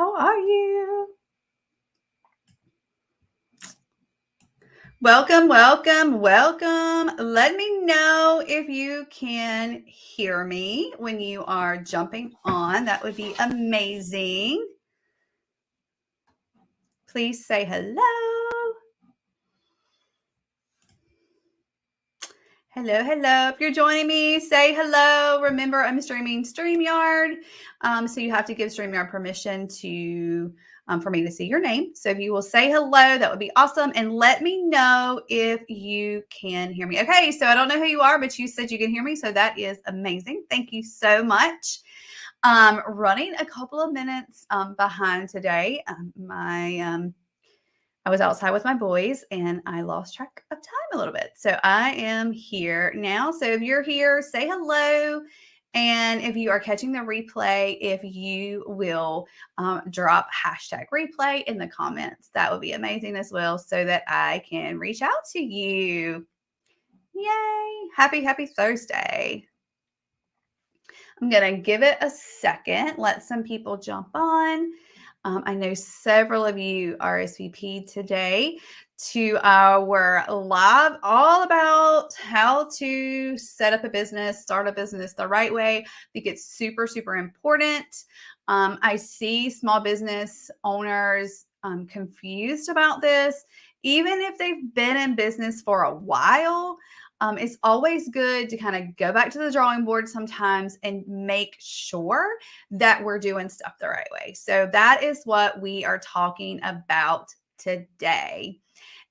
How are you? Welcome, welcome, welcome. Let me know if you can hear me when you are jumping on. That would be amazing. Please say hello. Hello, hello. If you're joining me, say hello. Remember, I'm streaming StreamYard. So you have to give StreamYard permission to for me to see your name. So if you will say hello, that would be awesome. And let me know if you can hear me. Okay, so I don't know who you are, but you said you can hear me. So that is amazing. Thank you so much. Running a couple of minutes behind today. I was outside with my boys and I lost track of time a little bit. So I am here now. So if you're here, say hello. And if you are catching the replay, if you will drop hashtag replay in the comments, that would be amazing as well so that I can reach out to you. Yay. Happy Thursday. I'm going to give it a second, let some people jump on. I know several of you RSVP'd today to our live all about how to set up a business, start a business the right way. I think it's super, super important. I see small business owners confused about this. Even if they've been in business for a while, it's always good to kind of go back to the drawing board sometimes and make sure that we're doing stuff the right way. So that is what we are talking about today.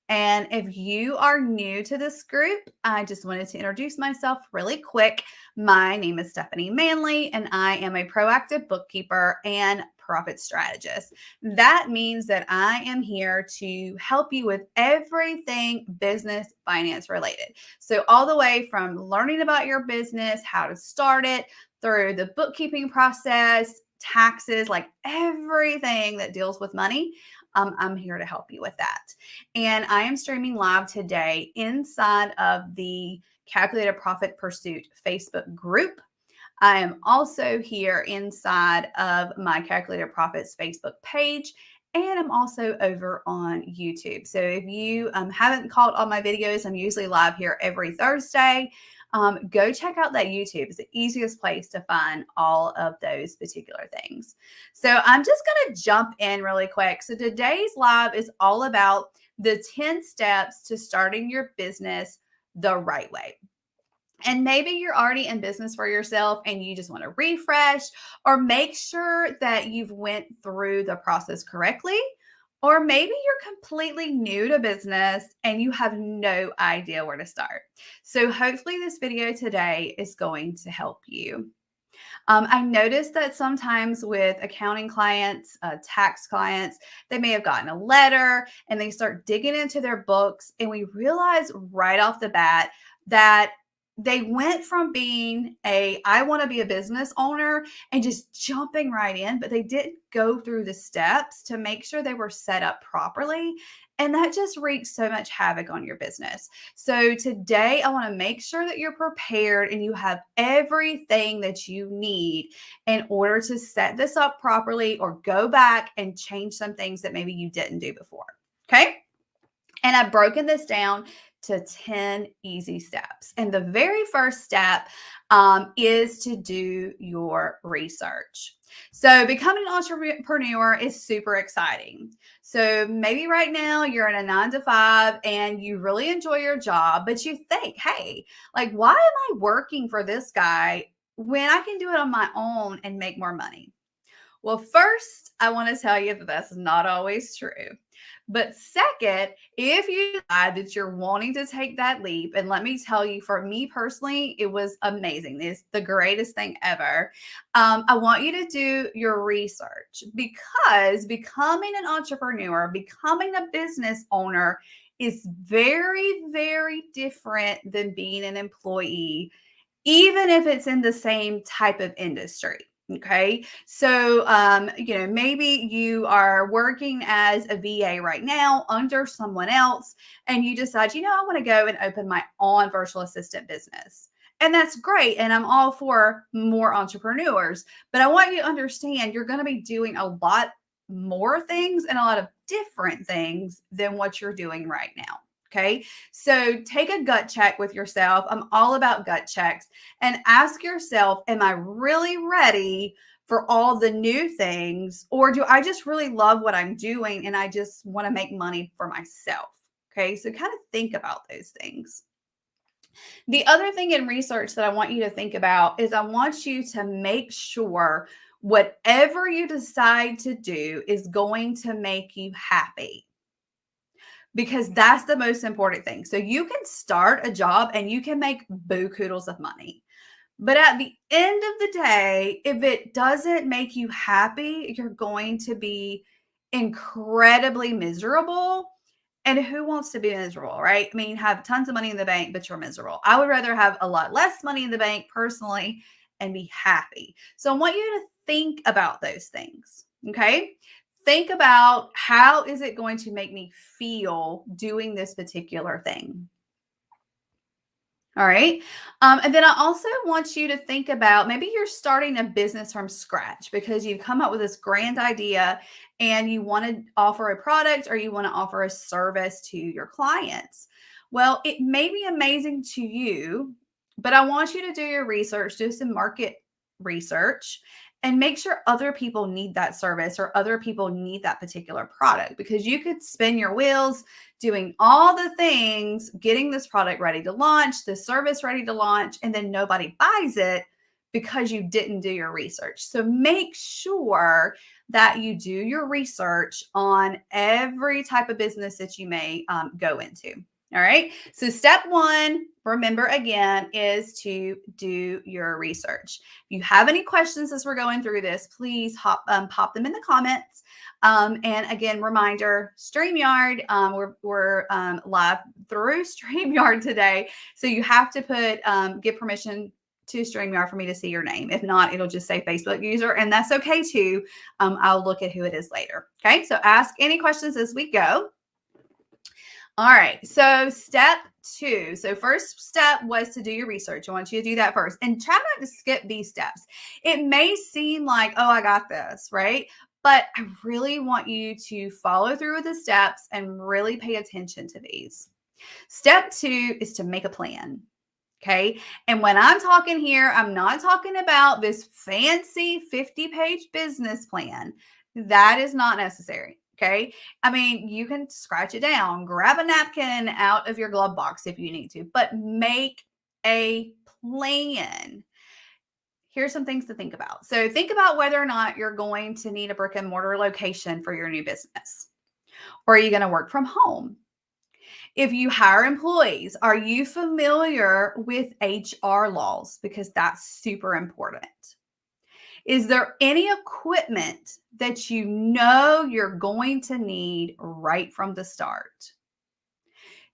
And if you are new to this group, I just wanted to introduce myself really quick. My name is Stephanie Manley, and I am a proactive bookkeeper and profit strategist. That means that I am here to help you with everything business finance related. So all the way from learning about your business, how to start it, through the bookkeeping process, taxes, like everything that deals with money. I'm here to help you with that. And I am streaming live today inside of the Calculated Profit Pursuit Facebook group. I am also here inside of my Calculated Profits Facebook page. And I'm also over on YouTube. So if you haven't caught all my videos, I'm usually live here every Thursday. Go check out that YouTube. It's the easiest place to find all of those particular things. So I'm just going to jump in really quick. So today's live is all about the 10 steps to starting your business the right way. And maybe you're already in business for yourself and you just want to refresh or make sure that you've went through the process correctly. Or maybe you're completely new to business and you have no idea where to start. So hopefully this video today is going to help you. I noticed that sometimes with accounting clients, tax clients, they may have gotten a letter and they start digging into their books and we realize right off the bat that they went from being I want to be a business owner and just jumping right in, but they didn't go through the steps to make sure they were set up properly. And that just wreaks so much havoc on your business. So today I want to make sure that you're prepared and you have everything that you need in order to set this up properly or go back and change some things that maybe you didn't do before. Okay. And I've broken this down to 10 easy steps. And the very first step is to do your research. So becoming an entrepreneur is super exciting. So maybe right now you're in a 9 to 5 and you really enjoy your job, but you think, hey, like, why am I working for this guy when I can do it on my own and make more money? Well, first, I want to tell you that that's not always true. But second, if you decide that you're wanting to take that leap, and let me tell you, for me personally, it was amazing. It's the greatest thing ever. I want you to do your research because becoming an entrepreneur, becoming a business owner is very, very different than being an employee, even if it's in the same type of industry. Okay. So, maybe you are working as a VA right now under someone else, and you decide, I want to go and open my own virtual assistant business. And that's great. And I'm all for more entrepreneurs, but I want you to understand you're going to be doing a lot more things and a lot of different things than what you're doing right now. Okay. So take a gut check with yourself. I'm all about gut checks, and ask yourself, am I really ready for all the new things? Or do I just really love what I'm doing and I just want to make money for myself? Okay. So kind of think about those things. The other thing in research that I want you to think about is I want you to make sure whatever you decide to do is going to make you happy, because that's the most important thing. So you can start a job and you can make bukudos of money. But at the end of the day, if it doesn't make you happy, you're going to be incredibly miserable. And who wants to be miserable, right? I mean, have tons of money in the bank, but you're miserable. I would rather have a lot less money in the bank personally and be happy. So I want you to think about those things, okay? Think about, how is it going to make me feel doing this particular thing? All right. And then I also want you to think about, maybe you're starting a business from scratch because you've come up with this grand idea and you want to offer a product or you want to offer a service to your clients. Well, it may be amazing to you, but I want you to do your research, do some market research, and make sure other people need that service or other people need that particular product, because you could spin your wheels doing all the things, getting this product ready to launch, the service ready to launch, and then nobody buys it because you didn't do your research. So make sure that you do your research on every type of business that you may go into. All right. So step one, remember again, is to do your research. If you have any questions as we're going through this, please pop them in the comments. And again, reminder, StreamYard, we're live through StreamYard today. So you have to give permission to StreamYard for me to see your name. If not, it'll just say Facebook user, and that's okay too. I'll look at who it is later. Okay, so ask any questions as we go. All right, so step two. So first step was to do your research. I want you to do that first, and try not to skip these steps. It may seem like, oh, I got this, right? But I really want you to follow through with the steps and really pay attention to these. Step two is to make a plan. Okay. And when I'm talking here, I'm not talking about this fancy 50-page business plan. That is not necessary. Okay. I mean, you can scratch it down, grab a napkin out of your glove box if you need to, but make a plan. Here's some things to think about. So think about whether or not you're going to need a brick and mortar location for your new business. Or are you going to work from home? If you hire employees, are you familiar with HR laws? Because that's super important. Is there any equipment that you know you're going to need right from the start?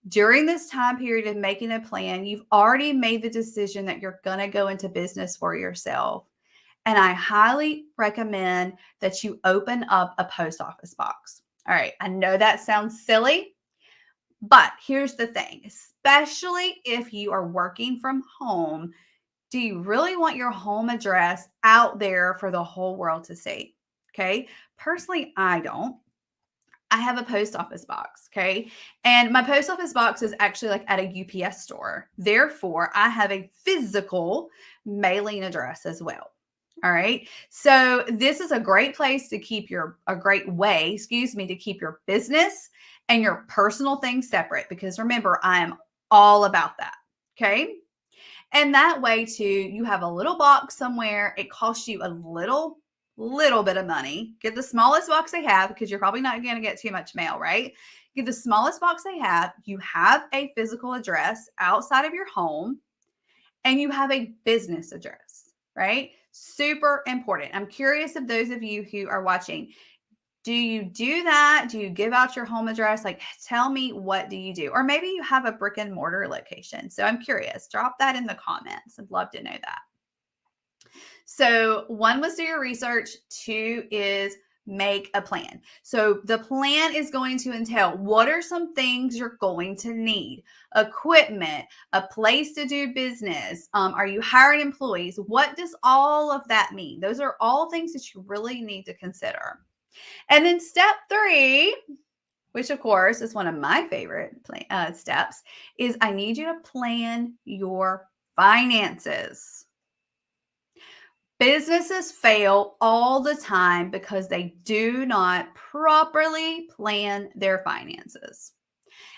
During this time period of making a plan, you've already made the decision that you're going to go into business for yourself. And I highly recommend that you open up a post office box. All right, I know that sounds silly, but here's the thing, especially if you are working from home, do you really want your home address out there for the whole world to see? Okay. Personally, I don't. I have a post office box. Okay. And my post office box is actually like at a UPS store. Therefore, I have a physical mailing address as well. All right. So this is a great place to keep a great way, to keep your business and your personal things separate, because remember, I am all about that. Okay. And that way too, you have a little box somewhere. It costs you a little bit of money. Get the smallest box they have, because you're probably not going to get too much mail, right? Get the smallest box they have. You have a physical address outside of your home, and you have a business address, right? Super important. I'm curious if those of you who are watching, do you do that? Do you give out your home address? Like, tell me, what do you do? Or maybe you have a brick and mortar location. So I'm curious. Drop that in the comments. I'd love to know that. So one was do your research. Two is make a plan. So the plan is going to entail, what are some things you're going to need? Equipment, a place to do business. Are you hiring employees? What does all of that mean? Those are all things that you really need to consider. And then step 3, which of course is one of my favorite steps, is I need you to plan your finances. Businesses fail all the time because they do not properly plan their finances.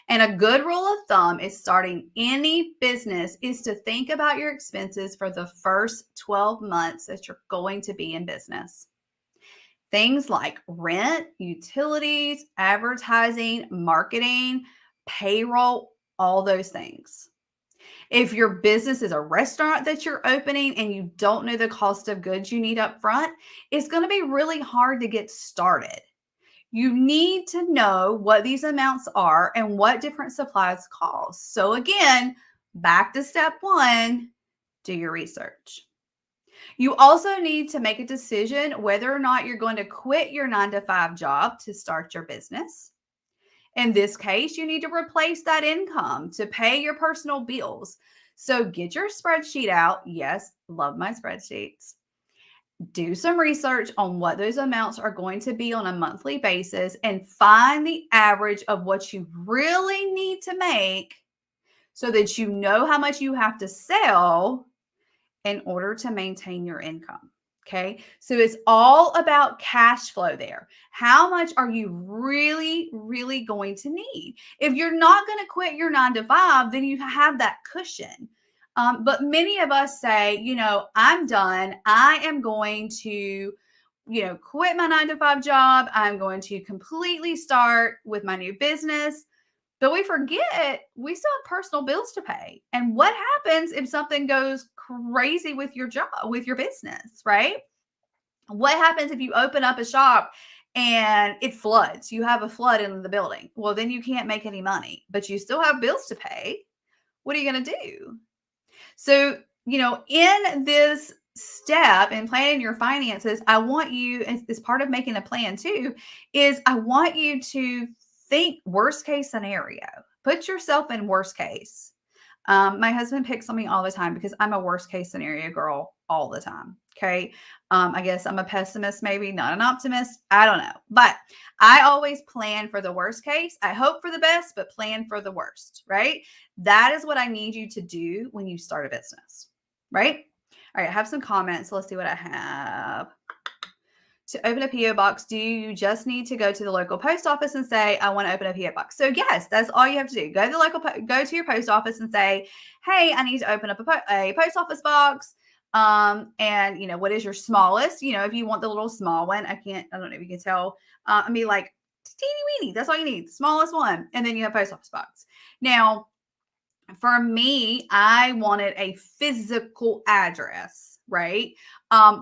And a good rule of thumb is starting any business is to think about your expenses for the first 12 months that you're going to be in business. Things like rent, utilities, advertising, marketing, payroll, all those things. If your business is a restaurant that you're opening and you don't know the cost of goods you need up front, it's going to be really hard to get started. You need to know what these amounts are and what different supplies cost. So again, back to step 1, do your research. You also need to make a decision whether or not you're going to quit your 9-to-5 job to start your business. In this case, you need to replace that income to pay your personal bills. So get your spreadsheet out. Yes, love my spreadsheets. Do some research on what those amounts are going to be on a monthly basis and find the average of what you really need to make so that you know how much you have to sell in order to maintain your income. Okay. So it's all about cash flow there. How much are you really, really going to need? If you're not going to quit your 9-to-5, then you have that cushion. But many of us say, I'm done. I am going to, quit my 9-to-5 job. I'm going to completely start with my new business. But we forget we still have personal bills to pay. And what happens if something goes crazy with your job, with your business, right? What happens if you open up a shop and it floods? You have a flood in the building. Well, then you can't make any money, but you still have bills to pay. What are you going to do? So, in this step in planning your finances, I want you, as part of making a plan too, is I want you to think worst case scenario. Put yourself in worst case. My husband picks on me all the time because I'm a worst case scenario girl all the time. Okay. I guess I'm a pessimist, maybe not an optimist. I don't know. But I always plan for the worst case. I hope for the best, but plan for the worst, right? That is what I need you to do when you start a business, right? All right. I have some comments. So let's see what I have. To open a PO box, do you just need to go to the local post office and say, I want to open a PO box? So yes, that's all you have to do. Go to your post office and say, hey, I need to open up a post office box. And what is your smallest? If you want the little small one, I don't know if you can tell. I mean, like teeny weeny. That's all you need. Smallest one, and then you have post office box. Now, for me, I wanted a physical address, right?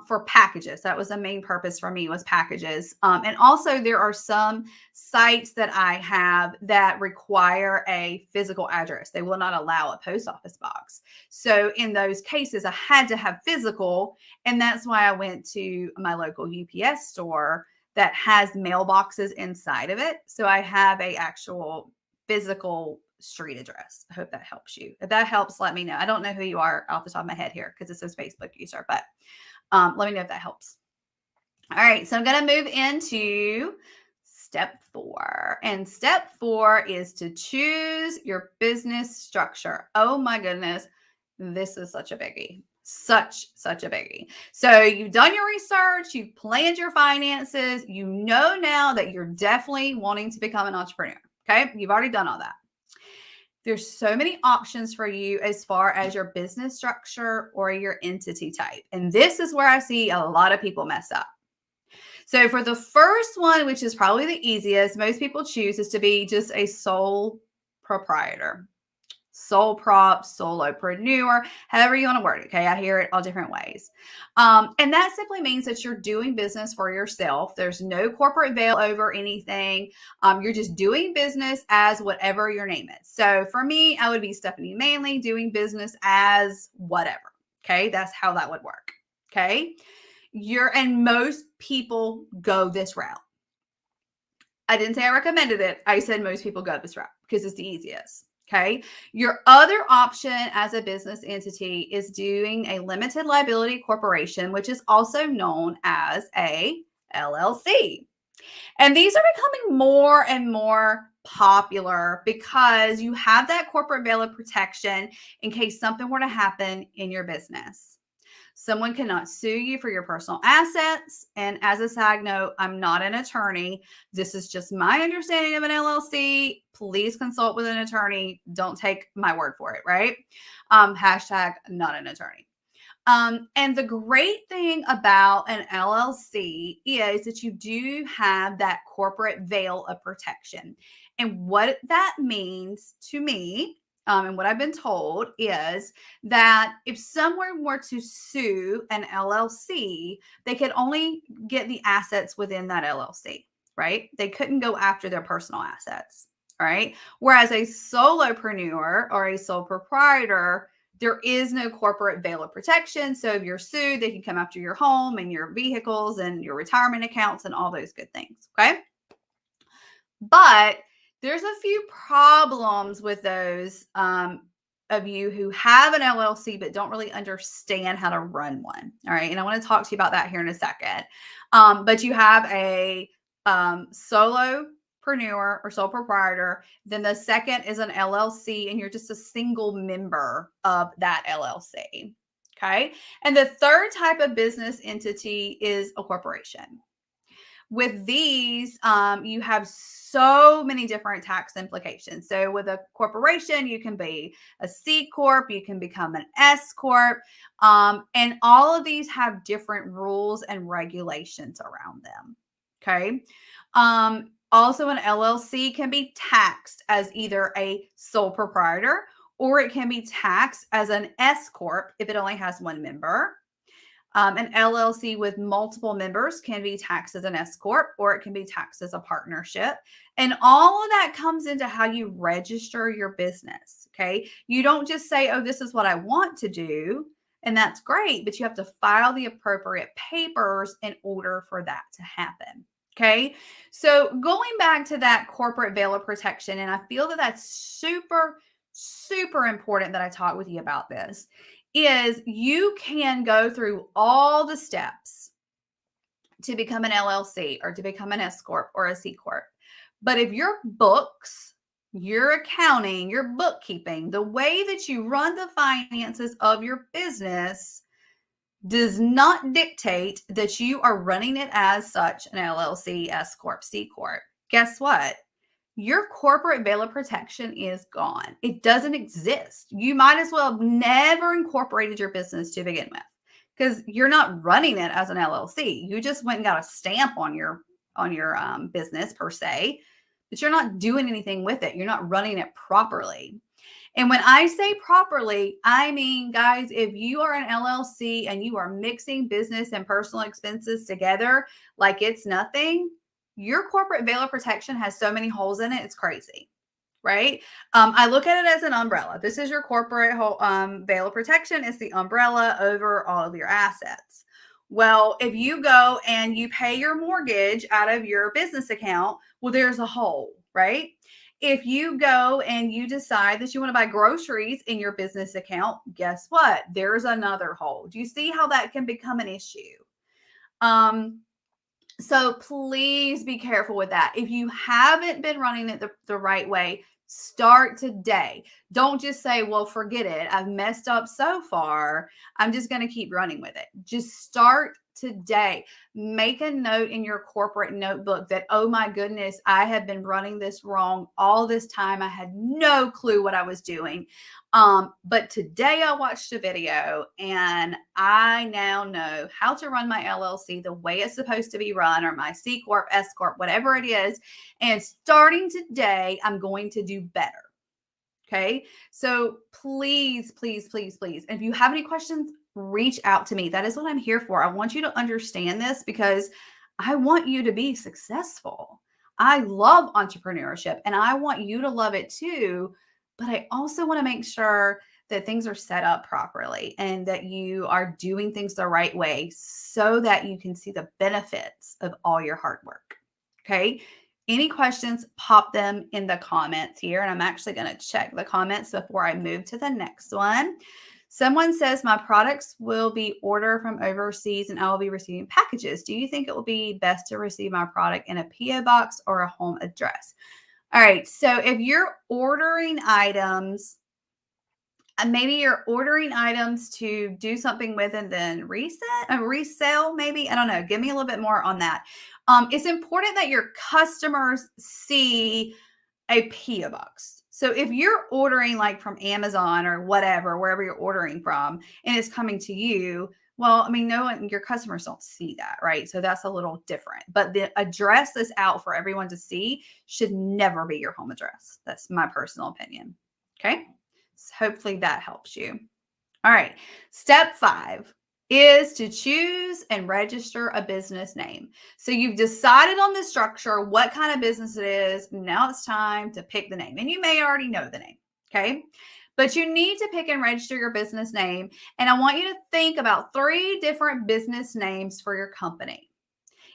For packages. That was the main purpose for me, was packages. And also there are some sites that I have that require a physical address. They will not allow a post office box. So in those cases, I had to have physical. And that's why I went to my local UPS store that has mailboxes inside of it. So I have a actual physical street address. I hope that helps you. If that helps, let me know. I don't know who you are off the top of my head here because it says Facebook user, but let me know if that helps. All right, so I'm going to move into step 4. And step 4 is to choose your business structure. Oh my goodness, this is such a biggie. Such a biggie. So you've done your research, you've planned your finances, you know now that you're definitely wanting to become an entrepreneur. Okay, you've already done all that. There's so many options for you as far as your business structure or your entity type. And this is where I see a lot of people mess up. So for the first one, which is probably the easiest, most people choose is to be just a sole proprietor. Sole prop, solopreneur, however you want to word it. Okay. I hear it all different ways. And that simply means that you're doing business for yourself. There's no corporate veil over anything. You're just doing business as whatever your name is. So for me, I would be Stephanie Manley doing business as whatever. Okay. That's how that would work. Okay. And most people go this route. I didn't say I recommended it. I said most people go this route because it's the easiest. Okay. Your other option as a business entity is doing a limited liability corporation, which is also known as a LLC. And these are becoming more and more popular because you have that corporate veil of protection in case something were to happen in your business. Someone cannot sue you for your personal assets. And as a side note, I'm not an attorney. This is just my understanding of an LLC. Please consult with an attorney. Don't take my word for it, right? Hashtag not an attorney. And the great thing about an LLC is that you do have that corporate veil of protection. And what that means to me, and what I've been told is that if someone were to sue an LLC, they could only get the assets within that LLC, right? They couldn't go after their personal assets, all right? Whereas a solopreneur or a sole proprietor, there is no corporate veil of protection. So if you're sued, they can come after your home and your vehicles and your retirement accounts and all those good things. Okay. But there's a few problems with those of you who have an LLC but don't really understand how to run one. All right. And I want to talk to you about that here in a second. But you have a solopreneur or sole proprietor. Then the second is an LLC, and you're just a single member of that LLC. Okay. And the third type of business entity is a corporation. With these, you have so many different tax implications. So with a corporation, you can be a C Corp, you can become an S Corp, and all of these have different rules and regulations around them. Okay. Also, an LLC can be taxed as either a sole proprietor, or it can be taxed as an S Corp if it only has one member. An LLC with multiple members can be taxed as an S Corp, or it can be taxed as a partnership. And all of that comes into how you register your business. Okay. You don't just say, oh, this is what I want to do. And that's great, but you have to file the appropriate papers in order for that to happen. Okay. So going back to that corporate veil of protection, and I feel that that's super, super important that I talk with you about this, is you can go through all the steps to become an LLC or to become an S Corp or a C Corp. But if your books, your accounting, your bookkeeping, the way that you run the finances of your business does not dictate that you are running it as such an LLC, S Corp, C Corp, guess what? Your corporate veil of protection is gone. It doesn't exist. You might as well have never incorporated your business to begin with, because you're not running it as an LLC. You just went and got a stamp on your business per se, but you're not doing anything with it. You're not running it properly. And when I say properly, I mean, guys, if you are an LLC and you are mixing business and personal expenses together like it's nothing, your corporate veil of protection has so many holes in it, it's crazy, right? I look at it as an umbrella. This is your corporate veil of protection. It's the umbrella over all of your assets. Well, if you go and you pay your mortgage out of your business account, well, there's a hole, right? If you go and you decide that you want to buy groceries in your business account, guess what? There's another hole. Do you see how that can become an issue? So please be careful with that. If you haven't been running it the right way, start today. Don't just say, well, forget it. I've messed up so far. I'm just going to keep running with it. Just start today. Make a note in your corporate notebook that, oh my goodness, I have been running this wrong all this time. I had no clue what I was doing. But today I watched a video and I now know how to run my LLC the way it's supposed to be run, or my C Corp, S Corp, whatever it is. And starting today, I'm going to do better. Okay. So please, please, please, please. And if you have any questions, reach out to me. That is what I'm here for. I want you to understand this because I want you to be successful. I love entrepreneurship and I want you to love it too. But I also want to make sure that things are set up properly and that you are doing things the right way so that you can see the benefits of all your hard work. Okay. Any questions, pop them in the comments here. And I'm actually going to check the comments before I move to the next one. Someone says my products will be ordered from overseas and I will be receiving packages. Do you think it will be best to receive my product in a PO box or a home address? All right. So if you're ordering items, maybe you're ordering items to do something with and then resell, maybe. I don't know. Give me a little bit more on that. It's important that your customers see a PO box. So if you're ordering like from Amazon or whatever, wherever you're ordering from, and it's coming to you, well, I mean, no one, your customers don't see that, right? So that's a little different. But the address that's out for everyone to see should never be your home address. That's my personal opinion. Okay. So hopefully that helps you. All right. Step 5 is to choose and register a business name. So you've decided on the structure, what kind of business it is. Now it's time to pick the name. And you may already know the name. Okay. But you need to pick and register your business name. And I want you to think about 3 different business names for your company.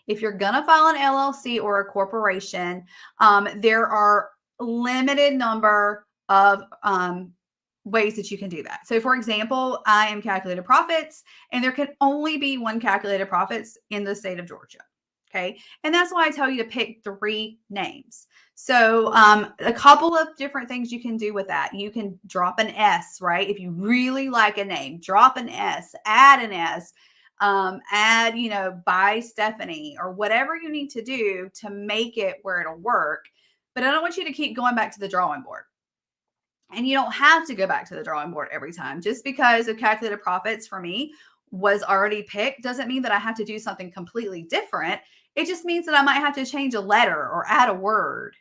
If you're going to file an LLC or a corporation, there are limited number of ways that you can do that. So for example, I am Calculated Profits, and there can only be one Calculated Profits in the state of Georgia. Okay. And that's why I tell you to pick 3 names. So a couple of different things you can do with that. You can drop an S, right? If you really like a name, drop an S, add an S, add, by Stephanie or whatever you need to do to make it where it'll work. But I don't want you to keep going back to the drawing board. And you don't have to go back to the drawing board every time. Just because of Calculated Profits for me was already picked doesn't mean that I have to do something completely different. It just means that I might have to change a letter or add a word.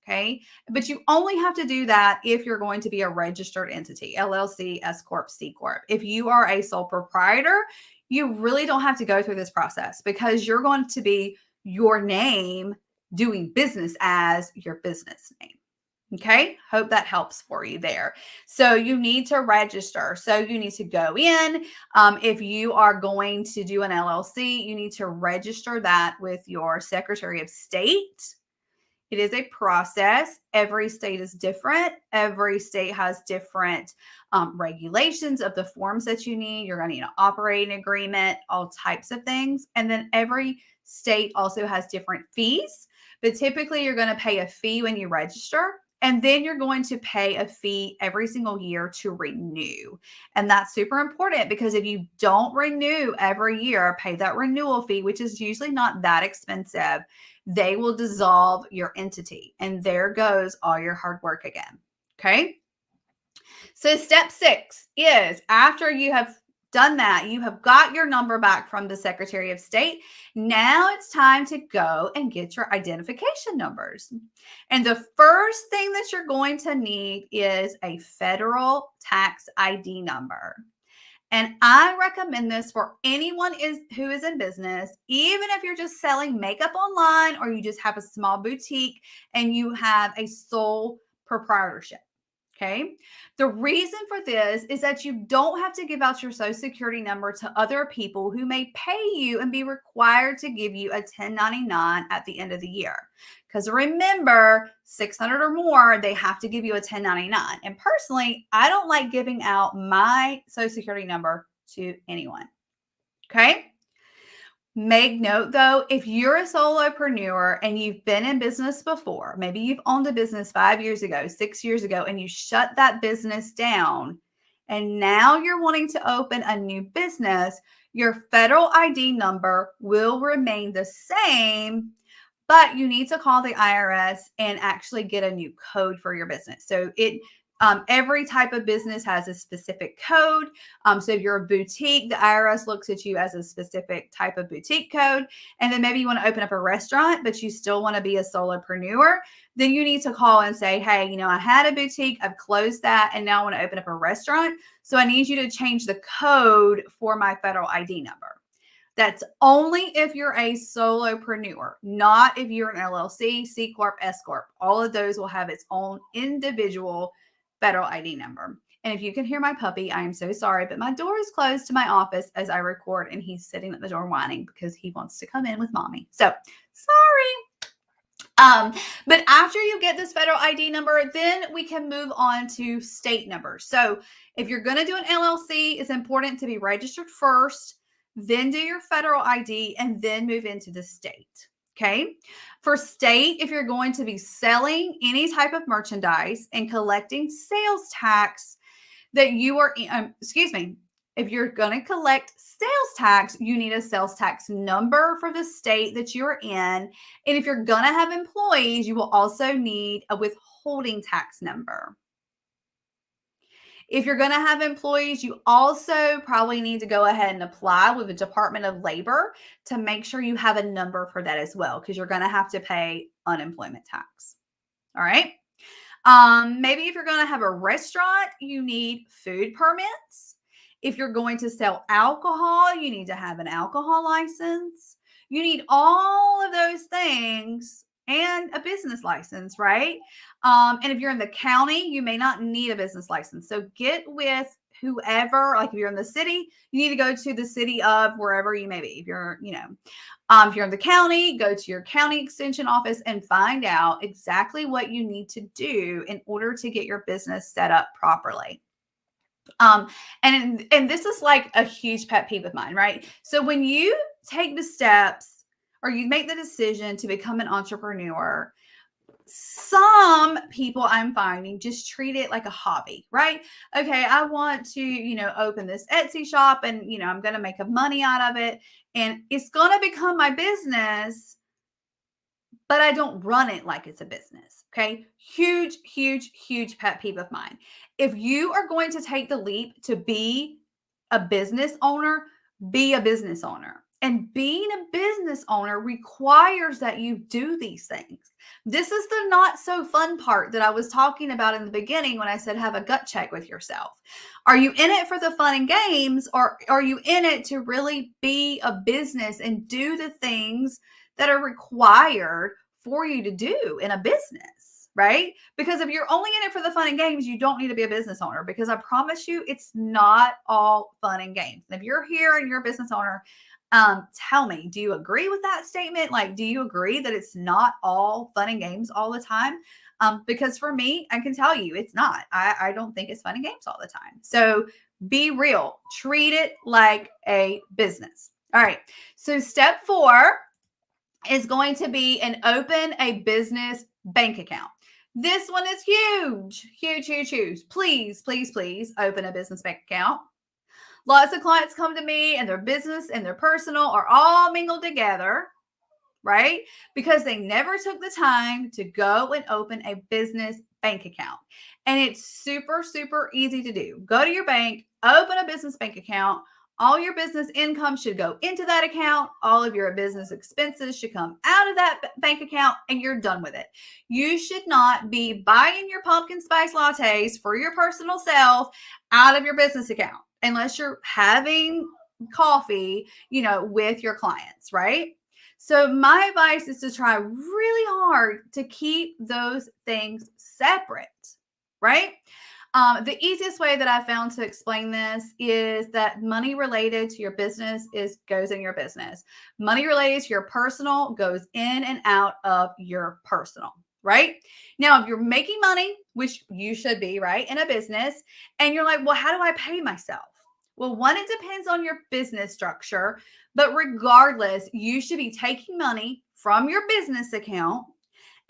Okay. But you only have to do that if you're going to be a registered entity, LLC, S Corp, C Corp. If you are a sole proprietor, you really don't have to go through this process because you're going to be your name doing business as your business name. Okay, hope that helps for you there. So you need to register. So you need to go in. If you are going to do an LLC, you need to register that with your Secretary of State. It is a process. Every state is different. Every state has different regulations of the forms that you need. You're going to need an operating agreement, all types of things. And then every state also has different fees. But typically, you're going to pay a fee when you register. And then you're going to pay a fee every single year to renew. And that's super important because if you don't renew every year, pay that renewal fee, which is usually not that expensive, they will dissolve your entity. And there goes all your hard work again. Okay. So step 6 is after you have done that, you have got your number back from the Secretary of State. Now it's time to go and get your identification numbers. And the first thing that you're going to need is a federal tax ID number. And I recommend this for anyone who is in business, even if you're just selling makeup online or you just have a small boutique and you have a sole proprietorship. Okay. The reason for this is that you don't have to give out your Social Security number to other people who may pay you and be required to give you a 1099 at the end of the year. Because remember, 600 or more, they have to give you a 1099. And personally, I don't like giving out my Social Security number to anyone. Okay. Make note though, if you're a solopreneur and you've been in business before, maybe you've owned a business 5 years ago, 6 years ago, and you shut that business down, and now you're wanting to open a new business, your federal ID number will remain the same, but you need to call the IRS and actually get a new code for your business. So every type of business has a specific code. So if you're a boutique, the IRS looks at you as a specific type of boutique code. And then maybe you want to open up a restaurant, but you still want to be a solopreneur. Then you need to call and say, hey, I had a boutique, I've closed that, and now I want to open up a restaurant. So I need you to change the code for my federal ID number. That's only if you're a solopreneur, not if you're an LLC, C Corp, S Corp. All of those will have its own individual federal ID number. And if you can hear my puppy, I am so sorry, but my door is closed to my office as I record, and he's sitting at the door whining because he wants to come in with mommy. So sorry. But after you get this federal ID number, then we can move on to state numbers. So if you're going to do an LLC, it's important to be registered first, then do your federal ID, and then move into the state. Okay. For state, if you're going to be selling any type of merchandise and collecting sales tax that you are, if you're going to collect sales tax, you need a sales tax number for the state that you're in. And if you're going to have employees, you will also need a withholding tax number. If you're going to have employees, you also probably need to go ahead and apply with the Department of Labor to make sure you have a number for that as well, because you're going to have to pay unemployment tax. All right. Maybe if you're going to have a restaurant, you need food permits. If you're going to sell alcohol, you need to have an alcohol license. You need all of those things and a business license, right? And if you're in the county, you may not need a business license. So get with whoever, like if you're in the city, you need to go to the city of wherever you may be. If you're, if you're in the county, go to your county extension office and find out exactly what you need to do in order to get your business set up properly. And this is like a huge pet peeve of mine, right? So when you take the steps or you make the decision to become an entrepreneur, some people I'm finding just treat it like a hobby, right? Okay, I want to, open this Etsy shop and, I'm going to make money out of it and it's going to become my business, but I don't run it like it's a business. Okay. Huge, huge, huge pet peeve of mine. If you are going to take the leap to be a business owner, be a business owner. And being a business owner requires that you do these things. This is the not so fun part that I was talking about in the beginning when I said have a gut check with yourself. Are you in it for the fun and games, or are you in it to really be a business and do the things that are required for you to do in a business, right? Because if you're only in it for the fun and games, you don't need to be a business owner, because I promise you, it's not all fun and games. And if you're here and you're a business owner, tell me, do you agree with that statement? Like, do you agree that it's not all fun and games all the time? Because for me, I can tell you it's not. I don't think it's fun and games all the time. So be real, treat it like a business. All right. So step 4 is going to be open a business bank account. This one is huge, huge, huge, huge. Please, please, please open a business bank account. Lots of clients come to me and their business and their personal are all mingled together, right? Because they never took the time to go and open a business bank account. And it's super, super easy to do. Go to your bank, open a business bank account. All your business income should go into that account. All of your business expenses should come out of that bank account, and you're done with it. You should not be buying your pumpkin spice lattes for your personal self out of your business account unless you're having coffee, with your clients, right? So my advice is to try really hard to keep those things separate, right? The easiest way that I found to explain this is that money related to your business goes in your business. Money related to your personal goes in and out of your personal, right? Now, if you're making money, which you should be, right, in a business, and you're like, well, how do I pay myself? Well, one, it depends on your business structure, but regardless, you should be taking money from your business account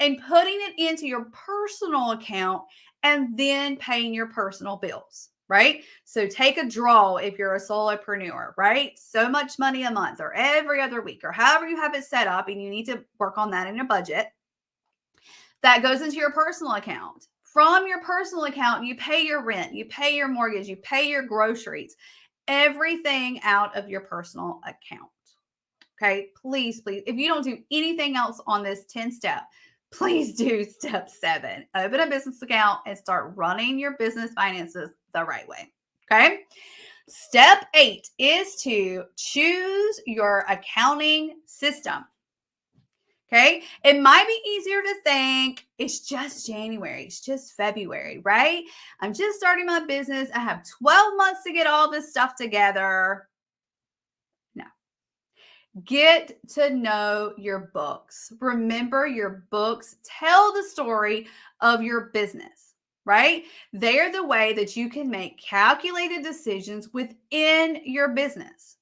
and putting it into your personal account and then paying your personal bills, right? So take a draw if you're a solopreneur, right? So much money a month or every other week or however you have it set up, and you need to work on that in your budget. That goes into your personal account. From your personal account, you pay your rent, you pay your mortgage, you pay your groceries, everything out of your personal account. Okay, please, please, if you don't do anything else on this 10-step, please do step 7. Open a business account and start running your business finances the right way. Okay. Step 8 is to choose your accounting system. Okay. It might be easier to think it's just January. It's just February, right? I'm just starting my business. I have 12 months to get all this stuff together. No. Get to know your books. Remember, your books tell the story of your business, right? They are the way that you can make calculated decisions within your business.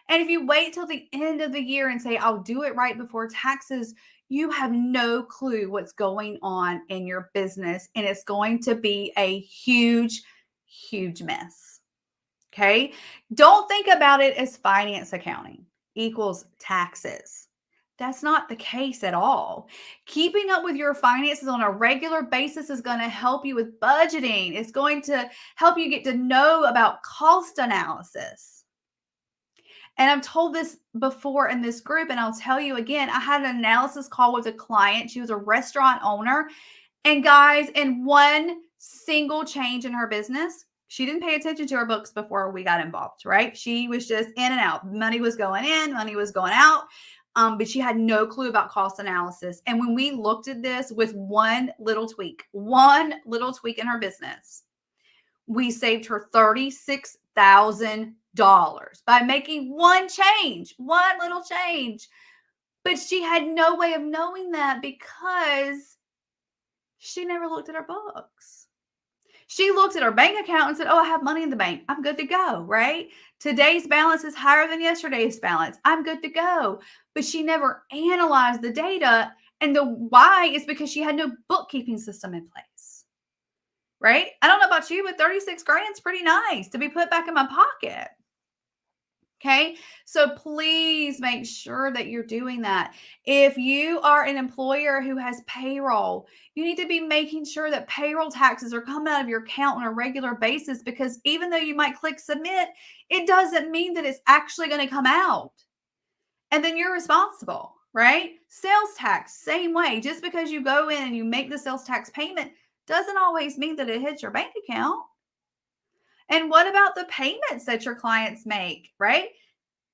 And if you wait till the end of the year and say, I'll do it right before taxes, you have no clue what's going on in your business. And it's going to be a huge, huge mess. Okay. Don't think about it as finance accounting equals taxes. That's not the case at all. Keeping up with your finances on a regular basis is going to help you with budgeting. It's going to help you get to know about cost analysis. And I've told this before in this group, and I'll tell you again. I had an analysis call with a client. She was a restaurant owner. And guys, in one single change in her business, she didn't pay attention to her books before we got involved, right? She was just in and out. Money was going in, money was going out. But she had no clue about cost analysis. And when we looked at this with one little tweak in her business, we saved her $36,000 by making one little change. But she had no way of knowing that because she never looked at her books. She looked at her bank account and said, oh, I have money in the bank. I'm good to go, right? Today's balance is higher than yesterday's balance. I'm good to go. But she never analyzed the data. And the why is because she had no bookkeeping system in place, right? I don't know about you, but 36 grand is pretty nice to be put back in my pocket. Okay. So please make sure that you're doing that. If you are an employer who has payroll, you need to be making sure that payroll taxes are coming out of your account on a regular basis, because even though you might click submit, it doesn't mean that it's actually going to come out. And then you're responsible, right? Sales tax, same way. Just because you go in and you make the sales tax payment doesn't always mean that it hits your bank account. And what about the payments that your clients make, right?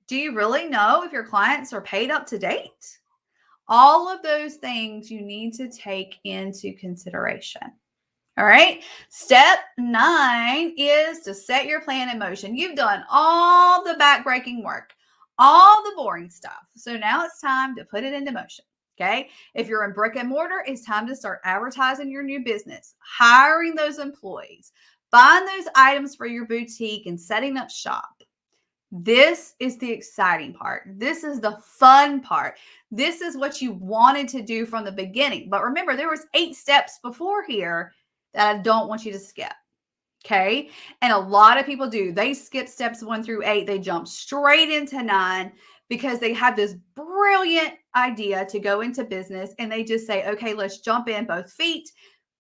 Do you really know if your clients are paid up to date? All of those things you need to take into consideration. All right. Step 9 is to set your plan in motion. You've done all the backbreaking work, all the boring stuff. So now it's time to put it into motion. Okay. If you're in brick and mortar, it's time to start advertising your new business, hiring those employees, buying those items for your boutique, and setting up shop. This is the exciting part. This is the fun part. This is what you wanted to do from the beginning. But remember, there was 8 steps before here that I don't want you to skip. Okay. And a lot of people do. They skip steps 1 through 8. They jump straight into 9 because they have this brilliant idea to go into business, and they just say, okay, let's jump in both feet.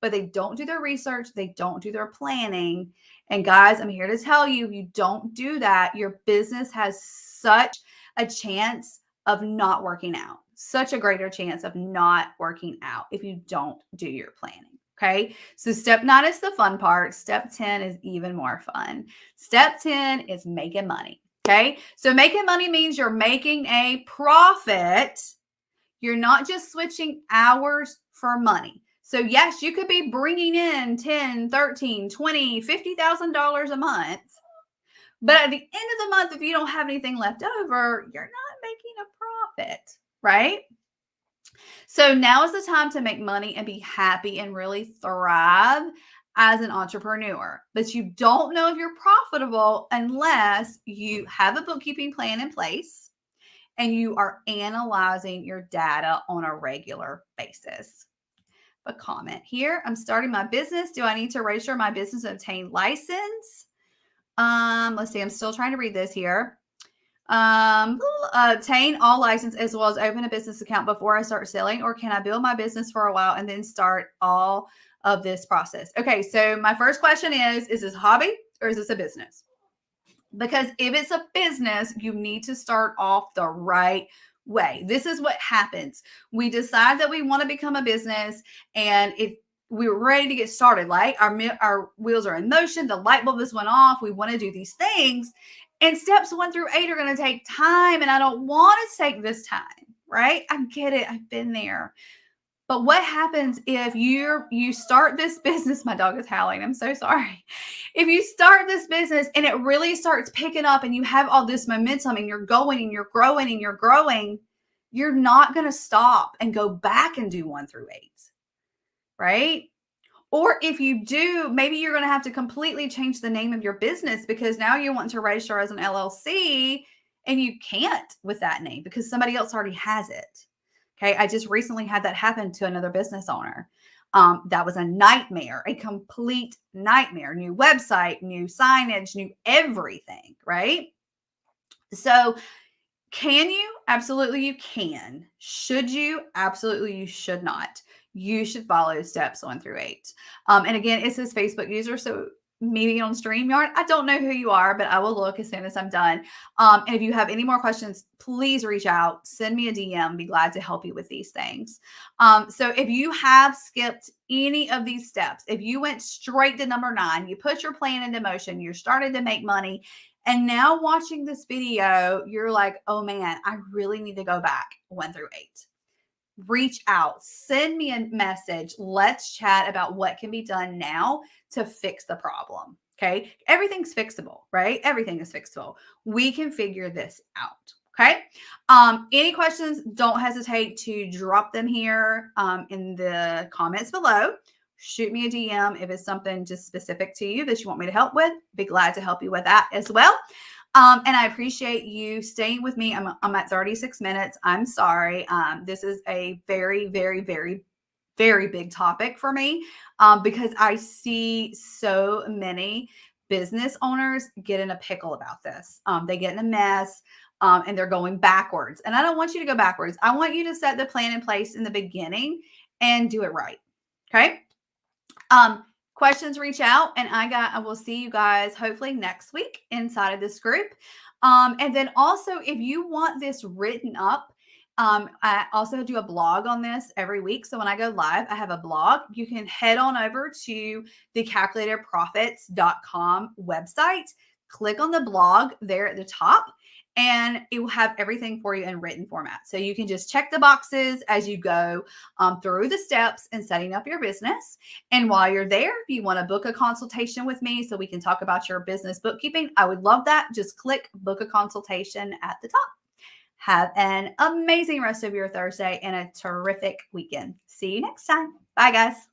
But they don't do their research. They don't do their planning. And guys, I'm here to tell you, if you don't do that, your business has such a chance of not working out, such a greater chance of not working out if you don't do your planning. Okay. So step 9 is the fun part. Step 10 is even more fun. Step 10 is making money. Okay. So making money means you're making a profit. You're not just switching hours for money. So yes, you could be bringing in $10, $13, $20, $50,000 a month. But at the end of the month, if you don't have anything left over, you're not making a profit, right? So now is the time to make money and be happy and really thrive as an entrepreneur. But you don't know if you're profitable unless you have a bookkeeping plan in place and you are analyzing your data on a regular basis. A comment here. I'm starting my business. Do I need to register my business and obtain license? Let's see. I'm still trying to read this here. Obtain all license as well as open a business account before I start selling, or can I build my business for a while and then start all of this process? Okay, so my first question is this a hobby or is this a business? Because if it's a business, you need to start off the right way. This is what happens. We decide that we want to become a business, and we're ready to get started. Like our wheels are in motion. The light bulb has went off. We want to do these things. And steps 1 through 8 are going to take time. And I don't want to take this time, right? I get it. I've been there. But what happens if you start this business? My dog is howling. I'm so sorry. If you start this business and it really starts picking up and you have all this momentum and you're going and you're growing and you're growing, you're not going to stop and go back and do 1 through 8, right? Or if you do, maybe you're going to have to completely change the name of your business because now you want to register as an LLC and you can't with that name because somebody else already has it. Okay. I just recently had that happen to another business owner. That was a nightmare, a complete nightmare. New website, new signage, new everything. Right. So, can you? Absolutely, you can. Should you? Absolutely, you should not. You should follow steps 1 through 8. And again, it says Facebook user. So maybe on StreamYard, I don't know who you are, but I will look as soon as I'm done. And if you have any more questions, please reach out, send me a DM. Be glad to help you with these things. So if you have skipped any of these steps, if you went straight to number 9, you put your plan into motion, you're starting to make money, and now watching this video, you're like, oh man, I really need to go back 1 through 8. Reach out, send me a message. Let's chat about what can be done now to fix the problem. Okay. Everything's fixable, right? Everything is fixable. We can figure this out. Okay. Any questions, don't hesitate to drop them here in the comments below. Shoot me a DM if it's something just specific to you that you want me to help with. Be glad to help you with that as well. And I appreciate you staying with me. I'm at 36 minutes. I'm sorry. This is a very, very, very, very big topic for me because I see so many business owners get in a pickle about this. They get in a mess and they're going backwards. And I don't want you to go backwards. I want you to set the plan in place in the beginning and do it right. Okay. Questions, reach out, and I will see you guys hopefully next week inside of this group. And then also, if you want this written up, I also do a blog on this every week. So when I go live, I have a blog. You can head on over to the calculatedprofits.com website, click on the blog there at the top, and it will have everything for you in written format. So you can just check the boxes as you go through the steps in setting up your business. And while you're there, if you want to book a consultation with me so we can talk about your business bookkeeping, I would love that. Just click book a consultation at the top. Have an amazing rest of your Thursday and a terrific weekend. See you next time. Bye, guys.